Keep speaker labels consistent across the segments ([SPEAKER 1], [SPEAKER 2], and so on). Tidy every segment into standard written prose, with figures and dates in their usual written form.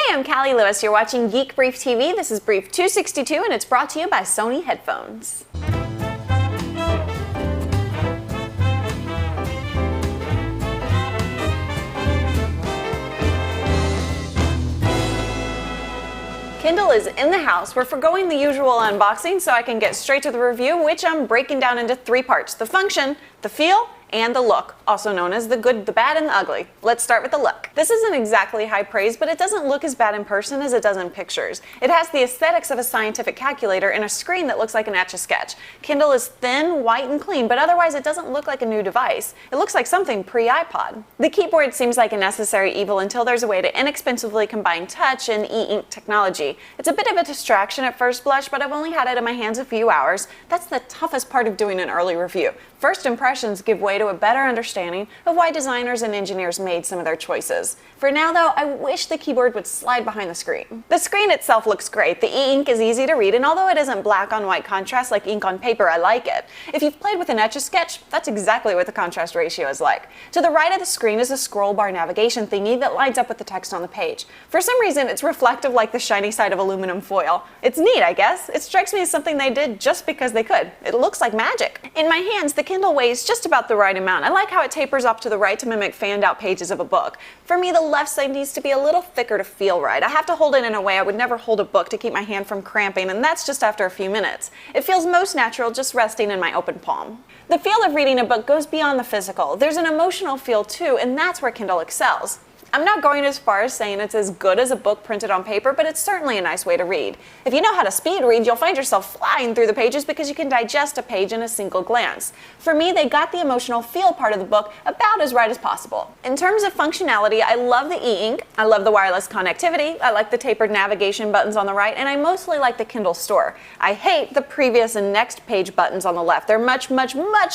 [SPEAKER 1] Hey, I'm Callie Lewis. You're watching Geek Brief TV. This is Brief 262, and it's brought to you by Sony headphones. Kindle is in the house. We're forgoing the usual unboxing so I can get straight to the review, which I'm breaking down into three parts: the function, the feel, and the look, also known as the good, the bad, and the ugly. Let's start with the look. This isn't exactly high praise, but it doesn't look as bad in person as it does in pictures. It has the aesthetics of a scientific calculator and a screen that looks like an Etch-a-Sketch. Kindle is thin, white, and clean, but otherwise it doesn't look like a new device. It looks like something pre-iPod. The keyboard seems like a necessary evil until there's a way to inexpensively combine touch and e-ink technology. It's a bit of a distraction at first blush, but I've only had it in my hands a few hours. That's the toughest part of doing an early review. First impressions give way to a better understanding of why designers and engineers made some of their choices. For now though, I wish the keyboard would slide behind the screen. The screen itself looks great. The e-ink is easy to read, and although it isn't black on white contrast like ink on paper, I like it. If you've played with an Etch-a-Sketch, that's exactly what the contrast ratio is like. To the right of the screen is a scroll bar navigation thingy that lines up with the text on the page. For some reason, it's reflective like the shiny side of aluminum foil. It's neat, I guess. It strikes me as something they did just because they could. It looks like magic. In my hands, the Kindle weighs just about the right amount. I like how it tapers off to the right to mimic fanned out pages of a book. For me, the left side needs to be a little thicker to feel right. I have to hold it in a way I would never hold a book to keep my hand from cramping, and that's just after a few minutes. It feels most natural just resting in my open palm. The feel of reading a book goes beyond the physical. There's an emotional feel too, and that's where Kindle excels. I'm not going as far as saying it's as good as a book printed on paper, but it's certainly a nice way to read. If you know how to speed read, you'll find yourself flying through the pages because you can digest a page in a single glance. For me, they got the emotional feel part of the book about as right as possible. In terms of functionality, I love the e-ink, I love the wireless connectivity, I like the tapered navigation buttons on the right, and I mostly like the Kindle Store. I hate the previous and next page buttons on the left. They're much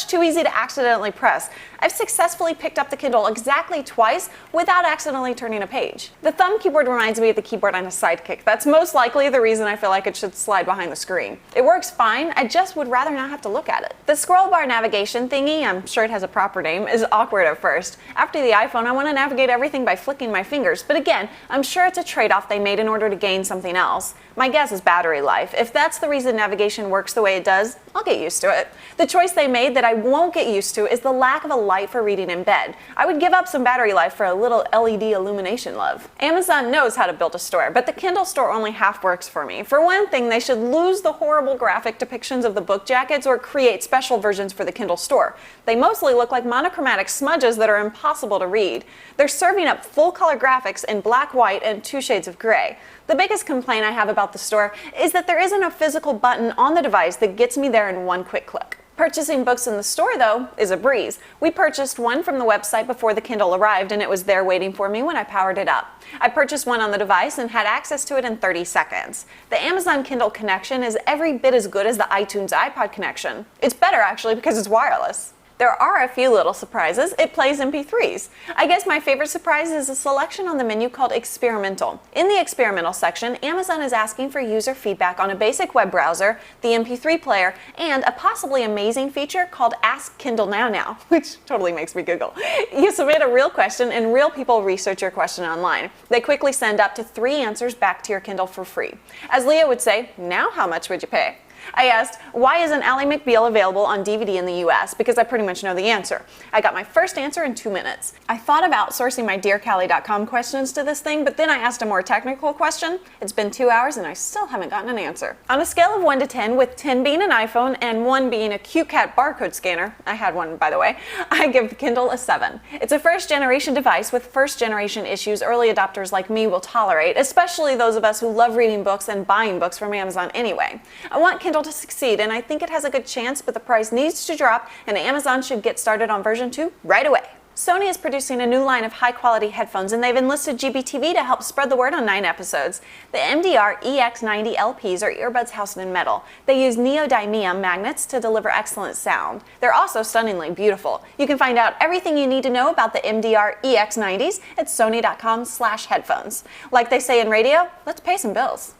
[SPEAKER 1] too easy to accidentally press. I've successfully picked up the Kindle exactly twice without accidentally turning a page. The thumb keyboard reminds me of the keyboard on a Sidekick. That's most likely the reason I feel like it should slide behind the screen. It works fine, I just would rather not have to look at it. The scroll bar navigation thingy, I'm sure it has a proper name, is awkward at first. After the iPhone, I want to navigate everything by flicking my fingers, but again, I'm sure it's a trade-off they made in order to gain something else. My guess is battery life. If that's the reason navigation works the way it does, I'll get used to it. The choice they made that I won't get used to is the lack of a light for reading in bed. I would give up some battery life for a little LED illumination love. Amazon knows how to build a store, but the Kindle Store only half works for me. For one thing, they should lose the horrible graphic depictions of the book jackets or create special versions for the Kindle Store. They mostly look like monochromatic smudges that are impossible to read. They're serving up full-color graphics in black, white, and 2 shades of gray. The biggest complaint I have about the store is that there isn't a physical button on the device that gets me there in one quick click. Purchasing books in the store, though, is a breeze. We purchased one from the website before the Kindle arrived, and it was there waiting for me when I powered it up. I purchased one on the device and had access to it in 30 seconds. The Amazon Kindle connection is every bit as good as the iTunes iPod connection. It's better, actually, because it's wireless. There are a few little surprises. It plays MP3s. I guess my favorite surprise is a selection on the menu called Experimental. In the Experimental section, Amazon is asking for user feedback on a basic web browser, the MP3 player, and a possibly amazing feature called Ask Kindle NowNow, which totally makes me giggle. You submit a real question and real people research your question online. They quickly send up to 3 answers back to your Kindle for free. As Leah would say, now how much would you pay? I asked, why isn't Ally McBeal available on DVD in the US? Because I pretty much know the answer. I got my first answer in 2 minutes. I thought of outsourcing my DearCallie.com questions to this thing, but then I asked a more technical question. It's been 2 hours and I still haven't gotten an answer. On a scale of 1 to 10, with 10 being an iPhone and 1 being a CueCat barcode scanner, I had one by the way, I give the Kindle a 7. It's a first-generation device with first-generation issues early adopters like me will tolerate, especially those of us who love reading books and buying books from Amazon anyway. I want Kindle to succeed, and I think it has a good chance, but the price needs to drop, and Amazon should get started on version 2 right away. Sony is producing a new line of high-quality headphones, and they've enlisted GBTV to help spread the word on 9 episodes. The MDR EX90 LPs are earbuds housed in metal. They use neodymium magnets to deliver excellent sound. They're also stunningly beautiful. You can find out everything you need to know about the MDR EX90s at sony.com/headphones. Like they say in radio, let's pay some bills.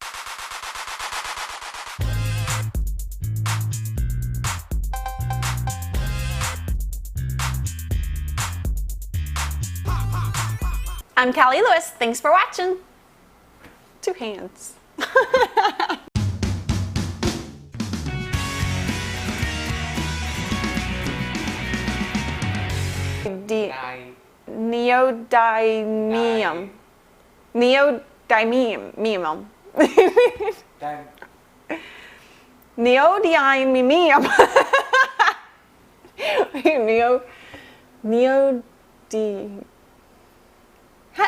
[SPEAKER 1] I'm Callie Lewis. Thanks for watching. 2 hands. Neodymium. Neodymium. Neodymium.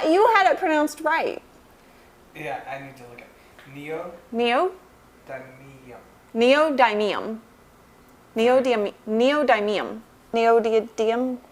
[SPEAKER 1] You had it pronounced right.
[SPEAKER 2] Yeah, I need to look at
[SPEAKER 1] Neodymium. Neodymium. Neodymium.